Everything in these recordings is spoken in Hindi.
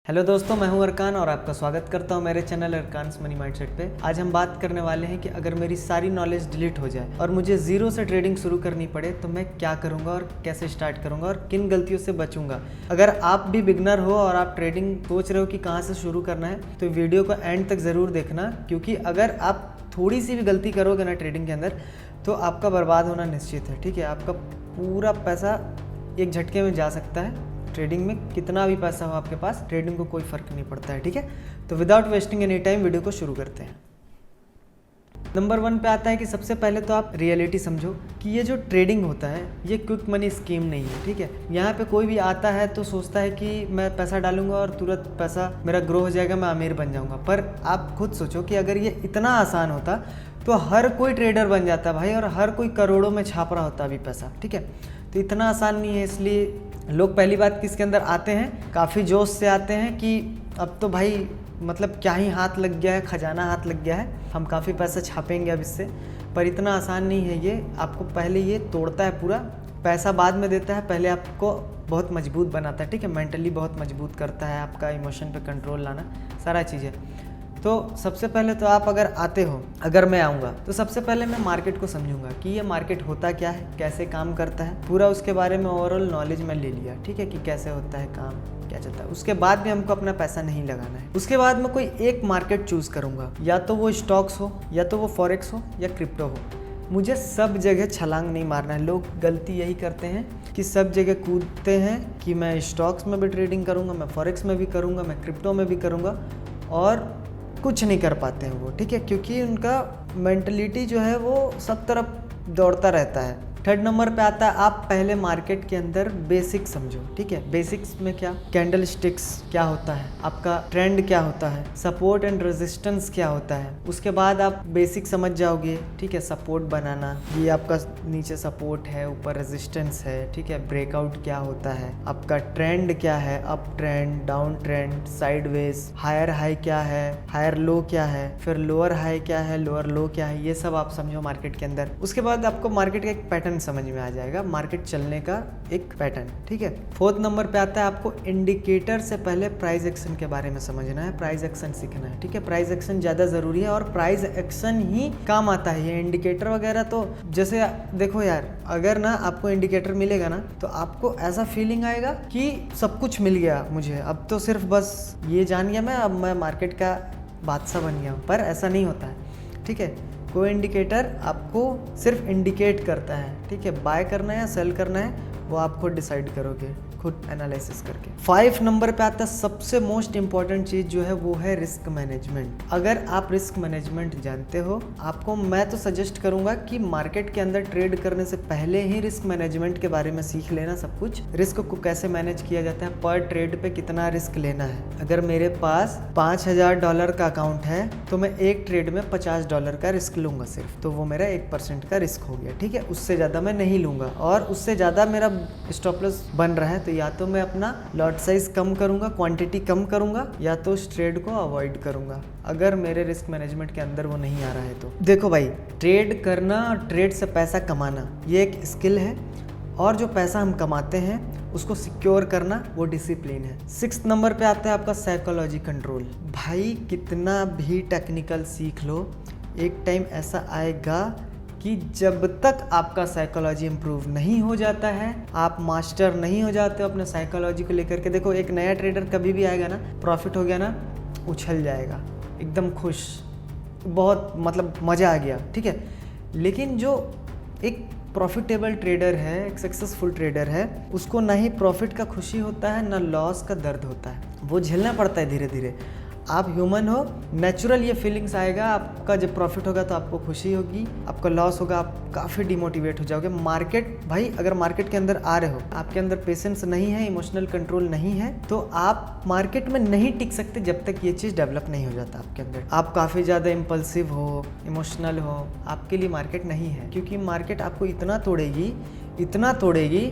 हेलो दोस्तों, मैं हूं अरकान और आपका स्वागत करता हूं मेरे चैनल अरकान्स मनी माइंडसेट पे। आज हम बात करने वाले हैं कि अगर मेरी सारी नॉलेज डिलीट हो जाए और मुझे ज़ीरो से ट्रेडिंग शुरू करनी पड़े तो मैं क्या करूंगा और कैसे स्टार्ट करूंगा और किन गलतियों से बचूंगा। अगर आप भी बिगनर हो और आप ट्रेडिंग सोच रहे हो कि कहाँ से शुरू करना है तो वीडियो को एंड तक ज़रूर देखना, क्योंकि अगर आप थोड़ी सी भी गलती करोगे ना ट्रेडिंग के अंदर तो आपका बर्बाद होना निश्चित है। ठीक है, आपका पूरा पैसा एक झटके में जा सकता है। ट्रेडिंग में कितना भी पैसा हो आपके पास, ट्रेडिंग को कोई फ़र्क नहीं पड़ता है। ठीक है, तो without wasting any time video को शुरू करते हैं। नंबर 1 पे आता है कि सबसे पहले तो आप रियलिटी समझो कि ये जो ट्रेडिंग होता है ये क्विक मनी स्कीम नहीं है। ठीक है, यहाँ पे कोई भी आता है तो सोचता है कि मैं पैसा डालूंगा और तुरंत पैसा मेरा ग्रो हो जाएगा, मैं अमीर बन जाऊंगा। पर आप खुद सोचो कि अगर ये इतना आसान होता तो हर कोई ट्रेडर बन जाता भाई, और हर कोई करोड़ों में छाप रहा होता अभी पैसा। ठीक है, तो इतना आसान नहीं है। इसलिए लोग पहली बात किसके अंदर आते हैं, काफ़ी जोश से आते हैं कि अब तो भाई मतलब क्या ही हाथ लग गया है, खजाना हाथ लग गया है, हम काफ़ी पैसा छापेंगे अब इससे। पर इतना आसान नहीं है ये। आपको पहले ये तोड़ता है पूरा, पैसा बाद में देता है, पहले आपको बहुत मजबूत बनाता है। ठीक है, मेंटली बहुत मजबूत करता है, आपका इमोशन पे कंट्रोल लाना, सारा चीज़ें। तो सबसे पहले तो आप अगर आते हो, अगर मैं आऊँगा तो सबसे पहले मैं मार्केट को समझूंगा कि ये मार्केट होता क्या है, कैसे काम करता है, पूरा उसके बारे में ओवरऑल नॉलेज मैं ले लिया। ठीक है, कि कैसे होता है काम, क्या चलता है। उसके बाद भी हमको अपना पैसा नहीं लगाना है। उसके बाद मैं कोई एक मार्केट चूज़ करूँगा, या तो वो स्टॉक्स हो, या तो वो फॉरेक्स हो, या क्रिप्टो हो। मुझे सब जगह छलांग नहीं मारना है। लोग गलती यही करते हैं कि सब जगह कूदते हैं कि मैं स्टॉक्स में भी ट्रेडिंग करूँगा, मैं फॉरेक्स में भी करूँगा, मैं क्रिप्टो में भी करूँगा, और कुछ नहीं कर पाते हैं वो। ठीक है, क्योंकि उनका मेंटलिटी जो है वो सब तरफ दौड़ता रहता है। थर्ड नंबर पे आता है, आप पहले मार्केट के अंदर बेसिक समझो। ठीक है, बेसिक्स में क्या, कैंडल स्टिक्स क्या होता है, आपका ट्रेंड क्या होता है, सपोर्ट एंड रेजिस्टेंस क्या होता है। उसके बाद आप बेसिक समझ जाओगे। ठीक है, सपोर्ट बनाना, ये आपका नीचे सपोर्ट है, ऊपर रेजिस्टेंस है। ठीक है, ब्रेकआउट क्या होता है, आपका ट्रेंड क्या है, up trend, down trend, sideways, higher high क्या है, हायर लो क्या है, फिर लोअर हाई क्या है, लोअर लो क्या है, ये सब आप समझो मार्केट के अंदर। उसके बाद आपको मार्केट का एक पैटर्न समझ में आ जाएगा, मार्केट चलने का एक पैटर्न। ठीक है, फोर्थ नंबर पे आता है, आपको इंडिकेटर से पहले प्राइस एक्शन के बारे में समझना है, प्राइस एक्शन सीखना है। ठीक है, प्राइस एक्शन ज़्यादा ज़रूरी है और प्राइस एक्शन ही काम आता है। ये इंडिकेटर वगैरह तो जैसे देखो यार, अगर ना आपको इंडिकेटर मिलेगा ना तो आपको ऐसा फीलिंग आएगा कि सब कुछ मिल गया मुझे, अब तो सिर्फ बस ये जान गया मैं, अब मैं मार्केट का बादशाह बन गया हूँ। पर ऐसा नहीं होता है। ठीक है, कोई इंडिकेटर आपको सिर्फ इंडिकेट करता है। ठीक है, बाय करना है या सेल करना है वो आप खुद डिसाइड करोगे, खुद एनालिसिस करके। 5 नंबर पे आता है सबसे मोस्ट इंपॉर्टेंट चीज़ जो है वो है रिस्क मैनेजमेंट। अगर आप रिस्क मैनेजमेंट जानते हो, आपको मैं तो सजेस्ट करूंगा कि मार्केट के अंदर ट्रेड करने से पहले ही रिस्क मैनेजमेंट के बारे में सीख लेना सब कुछ। रिस्क को कैसे मैनेज किया जाता है, पर ट्रेड पे कितना रिस्क लेना है। अगर मेरे पास $5000 का अकाउंट है तो मैं एक ट्रेड में $50 का रिस्क लूंगा सिर्फ, तो वो मेरा 1% का रिस्क हो गया। ठीक है, उससे ज़्यादा मैं नहीं लूंगा, और उससे ज़्यादा मेरा स्टॉप लॉस बन रहा है तो या तो मैं अपना लॉट साइज कम करूंगा, क्वांटिटी कम करूंगा, या तो उस ट्रेड को अवॉइड करूंगा। अगर मेरे रिस्क मैनेजमेंट के अंदर वो नहीं आ रहा है तो देखो भाई, ट्रेड करना और ट्रेड से पैसा कमाना ये एक स्किल है, और जो पैसा हम कमाते हैं उसको सिक्योर करना वो डिसिप्लिन है। 6 नंबर पे आता है आपका साइकोलॉजी कंट्रोल। भाई कितना भी टेक्निकल सीख लो, एक टाइम ऐसा आएगा कि जब तक आपका साइकोलॉजी इम्प्रूव नहीं हो जाता है, आप मास्टर नहीं हो जाते हो अपने साइकोलॉजी को लेकर के। देखो, एक नया ट्रेडर कभी भी आएगा ना, प्रॉफिट हो गया ना, उछल जाएगा एकदम खुश, बहुत मतलब मज़ा आ गया। ठीक है, लेकिन जो एक प्रॉफिटेबल ट्रेडर है, एक सक्सेसफुल ट्रेडर है, उसको ना ही प्रॉफिट का खुशी होता है ना लॉस का दर्द होता है, वो झेलना पड़ता है धीरे धीरे। आप ह्यूमन हो, नेचुरल ये फीलिंग्स आएगा। आपका जब प्रॉफिट होगा तो आपको खुशी होगी, आपका लॉस होगा आप काफ़ी डिमोटिवेट हो जाओगे। मार्केट भाई, अगर मार्केट के अंदर आ रहे हो, आपके अंदर पेशेंस नहीं है, इमोशनल कंट्रोल नहीं है, तो आप मार्केट में नहीं टिक सकते जब तक ये चीज़ डेवलप नहीं हो जाता आपके अंदर। आप काफ़ी ज़्यादा इम्पल्सिव हो, इमोशनल हो, आपके लिए मार्केट नहीं है, क्योंकि मार्केट आपको इतना तोड़ेगी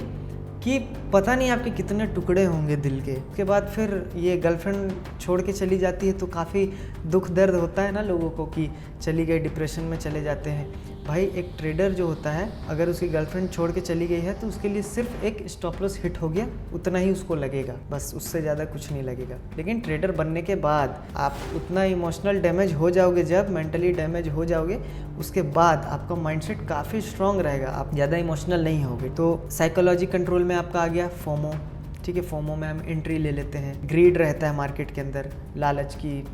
कि पता नहीं आपके कितने टुकड़े होंगे दिल के। उसके बाद फिर ये गर्लफ्रेंड छोड़ के चली जाती है तो काफ़ी दुख दर्द होता है ना लोगों को, कि चली गई, डिप्रेशन में चले जाते हैं। भाई एक ट्रेडर जो होता है, अगर उसकी गर्लफ्रेंड छोड़ के चली गई है तो उसके लिए सिर्फ एक स्टॉप लॉस हिट हो गया, उतना ही उसको लगेगा, बस उससे ज़्यादा कुछ नहीं लगेगा। लेकिन ट्रेडर बनने के बाद आप उतना इमोशनल डैमेज हो जाओगे, जब मेंटली डैमेज हो जाओगे, उसके बाद आपका माइंडसेट काफ़ी स्ट्रांग रहेगा, आप ज़्यादा इमोशनल नहीं होगे। तो साइकोलॉजी कंट्रोल में आपका आ गया फोमो। ठीक है, फोमो में हम एंट्री ले लेते हैं। ग्रीड रहता है मार्केट के अंदर, लालच की,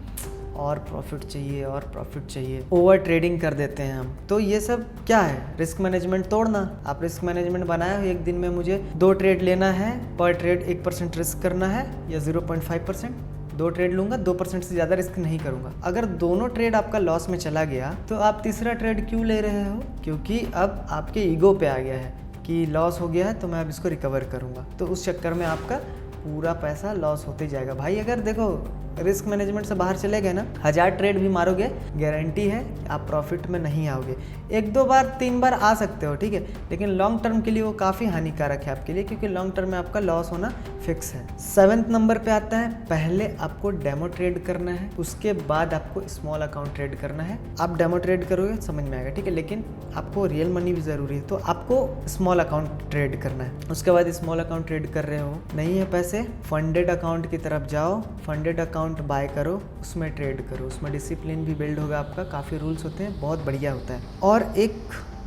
और प्रॉफिट चाहिए और प्रॉफिट चाहिए, ओवर ट्रेडिंग कर देते हैं हम। तो ये सब क्या है? रिस्क मैनेजमेंट तोड़ना। आप रिस्क मैनेजमेंट बनाए हो, एक दिन में मुझे 2 ट्रेड लेना है, पर ट्रेड 1% रिस्क करना है या 0.5%, 2 ट्रेड लूंगा, 2% से ज़्यादा रिस्क नहीं करूंगा। अगर दोनों ट्रेड आपका लॉस में चला गया तो आप तीसरा ट्रेड क्यों ले रहे हो? क्योंकि अब आपके ईगो पे आ गया है कि लॉस हो गया है तो मैं अब इसको रिकवर करूंगा, तो उस चक्कर में आपका पूरा पैसा लॉस होते जाएगा। भाई अगर देखो रिस्क मैनेजमेंट से बाहर चले गए ना, 1000 ट्रेड भी मारोगे, गारंटी है आप प्रॉफिट में नहीं आओगे। 1-2 बार 3 बार आ सकते हो, ठीक है, लेकिन लॉन्ग टर्म के लिए वो काफ़ी हानिकारक है आपके लिए, क्योंकि लॉन्ग टर्म में आपका लॉस होना फिक्स है। 7th नंबर पे आता है, पहले आपको डेमो ट्रेड करना है, उसके बाद आपको स्मॉल अकाउंट ट्रेड करना है। आप डेमो ट्रेड करोगे समझ में आएगा, ठीक है, लेकिन आपको रियल मनी भी ज़रूरी है, तो आपको स्मॉल अकाउंट ट्रेड करना है। उसके बाद स्मॉल अकाउंट ट्रेड कर रहे हो, नहीं है पैसे, फंडेड अकाउंट की तरफ जाओ, फंडेड अकाउंट बाय करो, उसमें ट्रेड करो, उसमें डिसिप्लिन भी बिल्ड होगा आपका, काफ़ी रूल्स होते हैं, बहुत बढ़िया होता है। और एक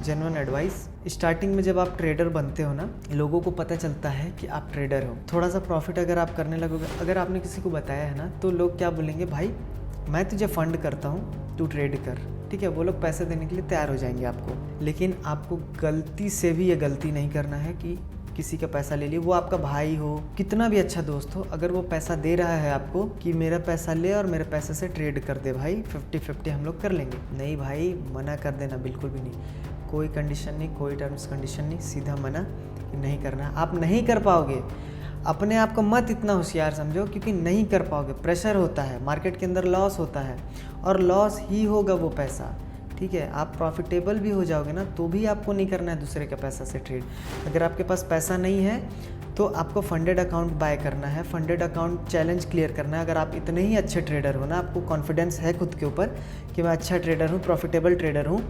जेन्युइन एडवाइस, स्टार्टिंग में जब आप ट्रेडर बनते हो ना, लोगों को पता चलता है कि आप ट्रेडर हो, थोड़ा सा प्रॉफिट अगर आप करने लगोगे, अगर आपने किसी को बताया है ना, तो लोग क्या बोलेंगे, भाई मैं तुझे फंड करता हूँ, तू ट्रेड कर, ठीक है, वो लोग पैसे देने के लिए तैयार हो जाएंगे आपको। लेकिन आपको गलती से भी ये गलती नहीं करना है कि किसी का पैसा ले लिए, वो आपका भाई हो, कितना भी अच्छा दोस्त हो, अगर वो पैसा दे रहा है आपको कि मेरा पैसा ले और मेरे पैसे से ट्रेड कर दे भाई, 50-50 हम लोग कर लेंगे, नहीं भाई, मना कर देना, बिल्कुल भी नहीं, कोई कंडीशन नहीं, कोई टर्म्स कंडीशन नहीं, सीधा मना नहीं करना। आप नहीं कर पाओगे, अपने आप को मत इतना होशियार समझो, क्योंकि नहीं कर पाओगे, प्रेशर होता है, मार्केट के अंदर लॉस होता है, और लॉस ही होगा वो पैसा, ठीक है। आप प्रॉफिटेबल भी हो जाओगे ना, तो भी आपको नहीं करना है दूसरे के पैसा से ट्रेड। अगर आपके पास पैसा नहीं है तो आपको फंडेड अकाउंट बाय करना है, फंडेड अकाउंट चैलेंज क्लियर करना है। अगर आप इतने ही अच्छे ट्रेडर हो ना, आपको कॉन्फिडेंस है खुद के ऊपर कि मैं अच्छा ट्रेडर हूँ, प्रॉफिटेबल ट्रेडर हूँ,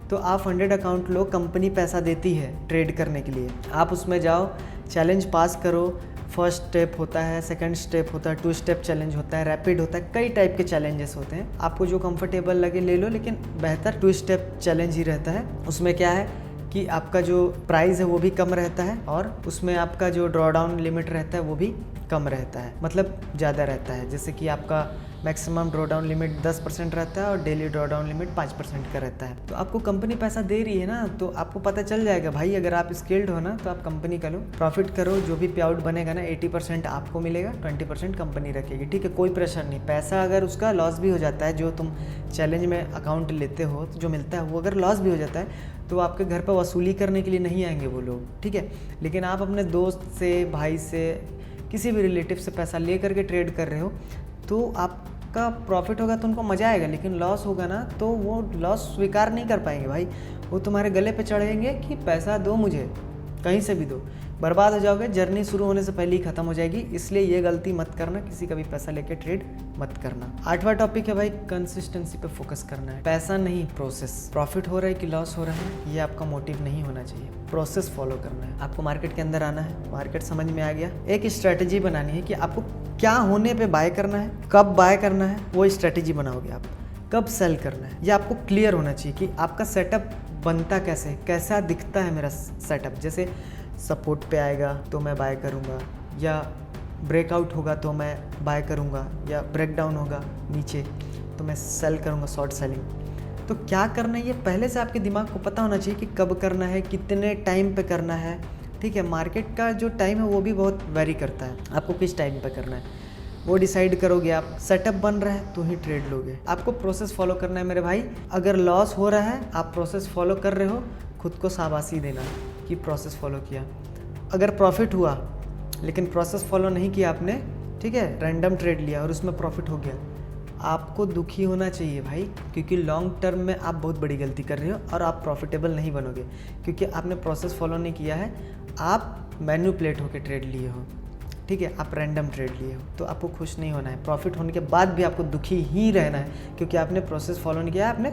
तो आप फंडेड अकाउंट लो, कंपनी पैसा देती है ट्रेड करने के लिए, आप उसमें जाओ, चैलेंज पास करो। फर्स्ट स्टेप होता है, सेकंड स्टेप होता है, 2 स्टेप चैलेंज होता है, रैपिड होता है, कई टाइप के चैलेंजेस होते हैं, आपको जो कंफर्टेबल लगे ले लो, लेकिन बेहतर 2 स्टेप चैलेंज ही रहता है। उसमें क्या है कि आपका जो प्राइस है वो भी कम रहता है, और उसमें आपका जो ड्रॉ डाउन लिमिट रहता है वो भी कम रहता है, मतलब ज़्यादा रहता है। जैसे कि आपका मैक्सिमम ड्रॉ डाउन लिमिट 10% रहता है और डेली ड्रॉ डाउन लिमिट 5% का रहता है। तो आपको कंपनी पैसा दे रही है ना, तो आपको पता चल जाएगा भाई, अगर आप स्किल्ड हो ना तो आप कंपनी का लो, प्रॉफिट करो, जो भी पे आउट बनेगा ना 80% आपको मिलेगा, 20% कंपनी रखेगी, ठीक है, कोई प्रेशर नहीं। पैसा अगर उसका लॉस भी हो जाता है, जो तुम चैलेंज में अकाउंट लेते हो तो जो मिलता है वो अगर लॉस भी हो जाता है तो आपके घर पर वसूली करने के लिए नहीं आएंगे वो लोग, ठीक है। लेकिन आप अपने दोस्त से, भाई से, किसी भी रिलेटिव से पैसा ले करके ट्रेड कर रहे हो, तो आपका प्रॉफिट होगा तो उनको मज़ा आएगा, लेकिन लॉस होगा ना तो वो लॉस स्वीकार नहीं कर पाएंगे भाई, वो तुम्हारे गले पे चढ़ेंगे कि पैसा दो मुझे, कहीं से भी दो, बर्बाद हो जाओगे, जर्नी शुरू होने से पहले ही खत्म हो जाएगी। इसलिए ये गलती मत करना, किसी का भी पैसा लेके ट्रेड मत करना। 8वां टॉपिक है भाई, कंसिस्टेंसी पे फोकस करना है, पैसा नहीं प्रोसेस। प्रॉफिट हो रहा है कि लॉस हो रहा है ये आपका मोटिव नहीं होना चाहिए, प्रोसेस फॉलो करना है। आपको मार्केट के अंदर आना है, मार्केट समझ में आ गया, एक स्ट्रैटेजी बनानी है कि आपको क्या होने पे बाय करना है, कब बाय करना है, वो स्ट्रैटेजी बनाओगे आप, कब सेल करना है, ये आपको क्लियर होना चाहिए कि आपका सेटअप बनता कैसे है, कैसा दिखता है मेरा सेटअप। जैसे सपोर्ट पे आएगा तो मैं बाय करूँगा, या ब्रेकआउट होगा तो मैं बाय करूँगा, या ब्रेकडाउन होगा नीचे तो मैं सेल करूँगा, शॉर्ट सेलिंग। तो क्या करना है ये पहले से आपके दिमाग को पता होना चाहिए कि कब करना है, कितने टाइम पे करना है, ठीक है। मार्केट का जो टाइम है वो भी बहुत वेरी करता है, आपको किस टाइम पे करना है वो डिसाइड करोगे आप। सेटअप बन रहा है तो ही ट्रेड लोगे, आपको प्रोसेस फॉलो करना है मेरे भाई। अगर लॉस हो रहा है, आप प्रोसेस फॉलो कर रहे हो, खुद को शाबाशी देना कि प्रोसेस फॉलो किया। अगर प्रॉफिट हुआ लेकिन प्रोसेस फॉलो नहीं किया आपने, ठीक है, रैंडम ट्रेड लिया और उसमें प्रॉफिट हो गया, आपको दुखी होना चाहिए भाई, क्योंकि लॉन्ग टर्म में आप बहुत बड़ी गलती कर रहे हो और आप प्रॉफिटेबल नहीं बनोगे, क्योंकि आपने प्रोसेस फॉलो नहीं किया है, आप मैनिपुलेट होकर ट्रेड लिए हो, ठीक है, आप रैंडम ट्रेड लिए हो। तो आपको खुश नहीं होना है, प्रॉफिट होने के बाद भी आपको दुखी ही रहना है, क्योंकि आपने प्रोसेस फॉलो नहीं किया, आपने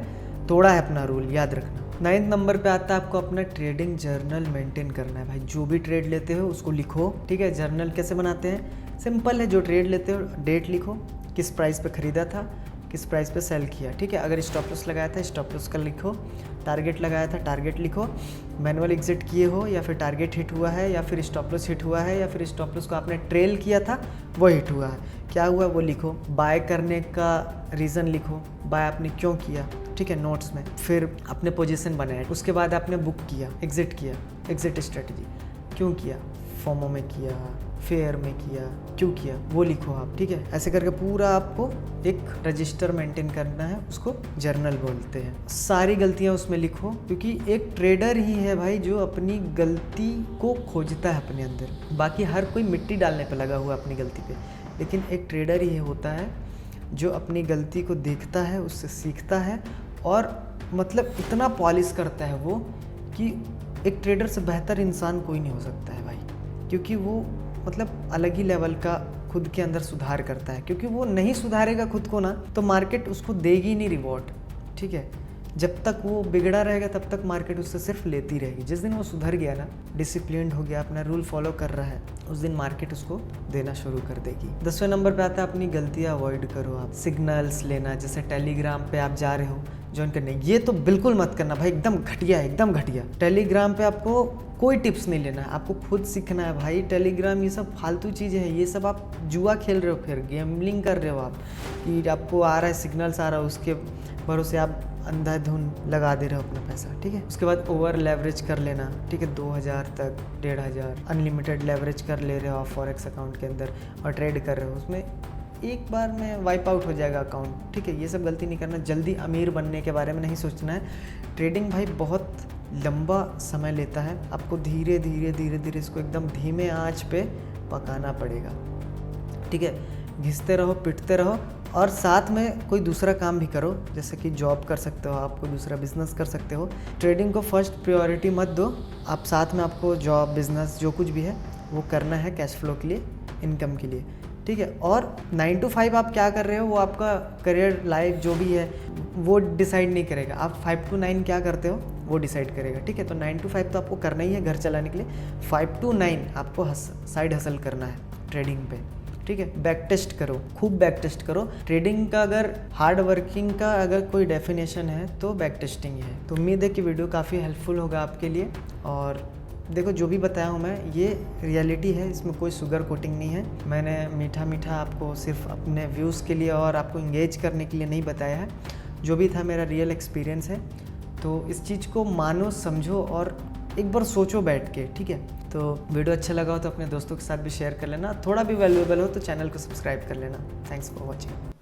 तोड़ा है अपना रूल, याद रखना। 9th नंबर पे आता है आपको अपना ट्रेडिंग जर्नल मेंटेन करना है भाई। जो भी ट्रेड लेते हो उसको लिखो, ठीक है। जर्नल कैसे बनाते हैं, सिंपल है। जो ट्रेड लेते हो डेट लिखो, किस प्राइस पे ख़रीदा था, किस प्राइस पे सेल किया, ठीक है। अगर स्टॉप लॉस लगाया था स्टॉप लॉस का लिखो, टारगेट लगाया था टारगेट लिखो, मैनुअल एग्जिट किए हो या फिर टारगेट हिट हुआ है या फिर स्टॉप लॉस हिट हुआ है या फिर स्टॉप लॉस को आपने ट्रेल किया था वो हिट हुआ है, क्या हुआ वो लिखो। बाय करने का रीज़न लिखो, बाय आपने क्यों किया, ठीक है, नोट्स में। फिर आपने पोजीशन बनाया, उसके बाद आपने बुक किया, एग्जिट स्ट्रेटजी क्यों किया, फोमो में किया, फेयर में किया, क्यों किया, वो लिखो आप, ठीक है। ऐसे करके पूरा आपको एक रजिस्टर मेंटेन करना है, उसको जर्नल बोलते हैं। सारी गलतियां उसमें लिखो, क्योंकि एक ट्रेडर ही है भाई जो अपनी गलती को खोजता है अपने अंदर। बाकी हर कोई मिट्टी डालने पे लगा हुआ है अपनी गलती पे, लेकिन एक ट्रेडर ही होता है जो अपनी गलती को देखता है, उससे सीखता है और मतलब इतना पॉलिश करता है वो कि एक ट्रेडर से बेहतर इंसान कोई नहीं हो सकता है भाई। क्योंकि वो मतलब अलग ही लेवल का खुद के अंदर सुधार करता है, क्योंकि वो नहीं सुधारेगा खुद को ना तो मार्केट उसको देगी नहीं रिवॉर्ड, ठीक है। जब तक वो बिगड़ा रहेगा तब तक मार्केट उससे सिर्फ लेती रहेगी। जिस दिन वो सुधर गया ना, डिसिप्लिन्ड हो गया, अपना रूल फॉलो कर रहा है, उस दिन मार्केट उसको देना शुरू कर देगी। 10वें नंबर पे आता है अपनी गलतियाँ अवॉइड करो आप। सिग्नल्स लेना, जैसे टेलीग्राम पे आप जा रहे हो ज्वाइन करने, ये तो बिल्कुल मत करना भाई, एकदम घटिया है, एकदम घटिया। टेलीग्राम पे आपको कोई टिप्स नहीं लेना है, आपको खुद सीखना है भाई। टेलीग्राम ये सब फालतू चीज़ें हैं, ये सब आप जुआ खेल रहे हो, फिर गेमलिंग कर रहे हो आप, कि आपको आ रहा है सिग्नल्स आ रहा है, उसके भरोसे आप अंधाधुंध लगा दे रहे हो अपना पैसा, ठीक है। उसके बाद ओवर लेवरेज कर लेना, ठीक है, 2000 तक 1500 अनलिमिटेड लेवरेज कर ले रहे हो आप फॉरेक्स अकाउंट के अंदर और ट्रेड कर रहे हो, उसमें एक बार में वाइप आउट हो जाएगा अकाउंट, ठीक है। ये सब गलती नहीं करना। जल्दी अमीर बनने के बारे में नहीं सोचना है। ट्रेडिंग भाई बहुत लंबा समय लेता है, आपको धीरे धीरे इसको एकदम धीमे आंच पे पकाना पड़ेगा, ठीक है। घिसते रहो, पिटते रहो और साथ में कोई दूसरा काम भी करो, जैसे कि जॉब कर सकते हो आप, कोई दूसरा बिजनेस कर सकते हो। ट्रेडिंग को फर्स्ट प्रायोरिटी मत दो आप, साथ में आपको जॉब बिजनेस जो कुछ भी है वो करना है कैश फ्लो के लिए, इनकम के लिए, ठीक है। और 9 to 5 आप क्या कर रहे हो वो आपका करियर लाइफ जो भी है वो डिसाइड नहीं करेगा। आप 5 to 9 क्या करते हो वो डिसाइड करेगा, ठीक है। तो 9 to 5 तो आपको करना ही है घर चलाने के लिए, 5 to 9 आपको साइड हसल करना है ट्रेडिंग पे, ठीक है। बैक टेस्ट करो, खूब बैक टेस्ट करो। ट्रेडिंग का अगर हार्ड वर्किंग का अगर कोई डेफिनेशन है तो बैक टेस्टिंग है। तो उम्मीद है कि वीडियो काफ़ी हेल्पफुल होगा आपके लिए। और देखो जो भी बताया हूँ मैं ये रियलिटी है, इसमें कोई शुगर कोटिंग नहीं है। मैंने मीठा मीठा आपको सिर्फ अपने व्यूज़ के लिए और आपको इंगेज करने के लिए नहीं बताया है, जो भी था मेरा रियल एक्सपीरियंस है। तो इस चीज़ को मानो, समझो और एक बार सोचो बैठ के, ठीक है। तो वीडियो अच्छा लगा हो तो अपने दोस्तों के साथ भी शेयर कर लेना, थोड़ा भी वैल्यूएबल हो तो चैनल को सब्सक्राइब कर लेना। Thanks for watching.